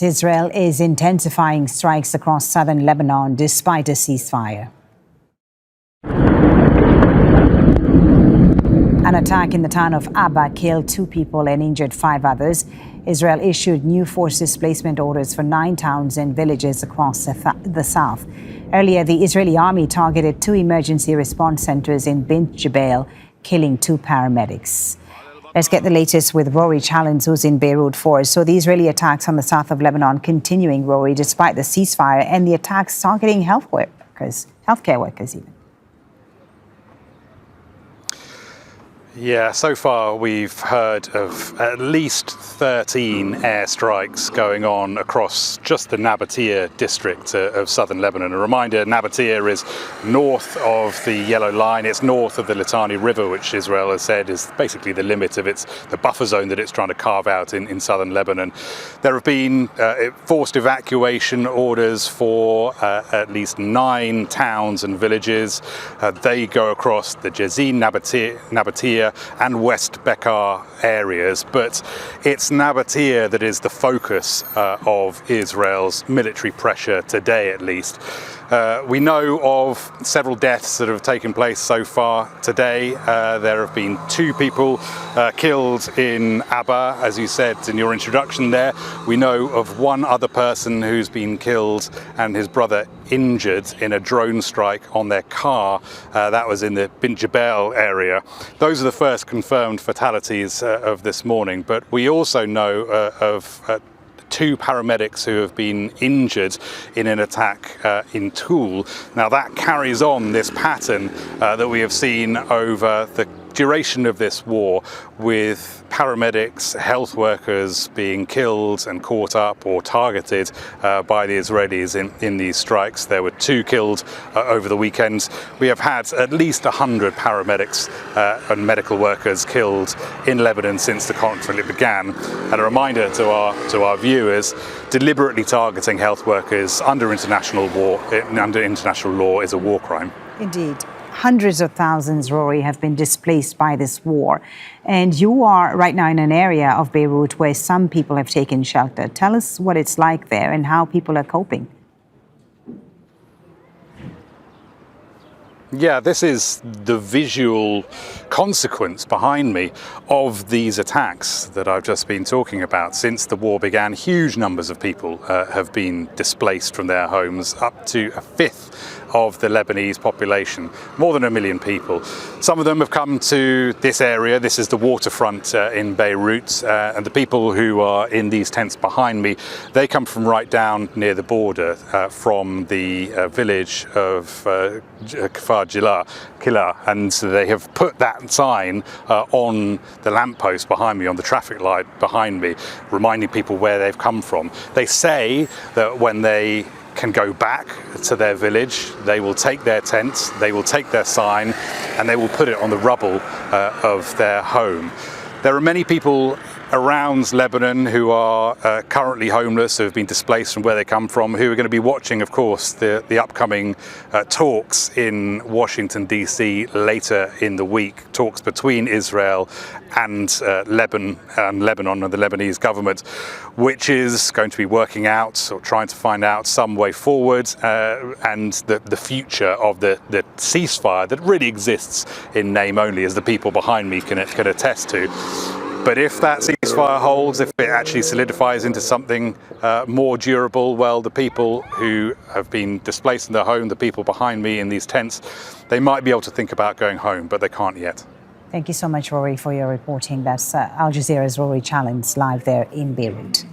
Israel is intensifying strikes across southern Lebanon despite a ceasefire. An attack in the town of Abba killed 2 people and injured 5 others. Israel issued new forced displacement orders for 9 towns and villages across the south. Earlier, the Israeli army targeted 2 emergency response centers in Bint Jbeil, killing 2 paramedics. Let's get the latest with Rory Challands, who's in Beirut for us. So the Israeli attacks on the south of Lebanon continuing, Rory, despite the ceasefire and the attacks targeting healthcare workers even. Yeah, so far we've heard of at least 13 airstrikes going on across just the Nabatieh district of southern Lebanon. A reminder, Nabatieh is north of the Yellow Line. It's north of the Litani River, which Israel has said is basically the limit of the buffer zone that it's trying to carve out in southern Lebanon. There have been forced evacuation orders for at least 9 towns and villages. They go across the Jazeera, Nabatieh and West Bekaa areas, but it's Nabatieh that is the focus of Israel's military pressure today, at least. We know of several deaths that have taken place so far today. There have been 2 people killed in Abba, as you said in your introduction there. We know of 1 other person who's been killed and his brother injured in a drone strike on their car. That was in the Bint Jbeil area. Those are the first confirmed fatalities of this morning, but we also know of 2 paramedics who have been injured in an attack in Toul. Now that carries on this pattern that we have seen over the duration of this war, with paramedics, health workers being killed and caught up or targeted by the Israelis in these strikes. There were 2 killed over the weekend. We have had at least 100 paramedics and medical workers killed in Lebanon since the conflict began. And a reminder to our viewers, deliberately targeting health workers under international law is a war crime. Indeed. Hundreds of thousands, Rory, have been displaced by this war. And you are right now in an area of Beirut where some people have taken shelter. Tell us what it's like there and how people are coping. Yeah, this is the visual consequence behind me of these attacks that I've just been talking about. Since the war began, huge numbers of people have been displaced from their homes, up to a 1/5 of the Lebanese population, more than 1 million people. Some of them have come to this area. This is the waterfront in Beirut, and the people who are in these tents behind me, they come from right down near the border, from the village of Kila, and they have put that sign on the lamppost behind me, on the traffic light behind me, reminding people where they've come from. They say that when they can go back to their village, they will take their tents, they will take their sign, and they will put it on the rubble of their home. There are many people around Lebanon who are currently homeless, who have been displaced from where they come from, who are going to be watching, of course, the upcoming talks in Washington, D.C. later in the week, talks between Israel and Lebanon and the Lebanese government, which is going to be working out or trying to find out some way forward and the future of the ceasefire that really exists in name only, as the people behind me can attest to. But if that ceasefire holds, if it actually solidifies into something more durable, well, the people who have been displaced in their home, the people behind me in these tents, they might be able to think about going home, but they can't yet. Thank you so much, Rory, for your reporting. That's Al Jazeera's Rory Challands live there in Beirut.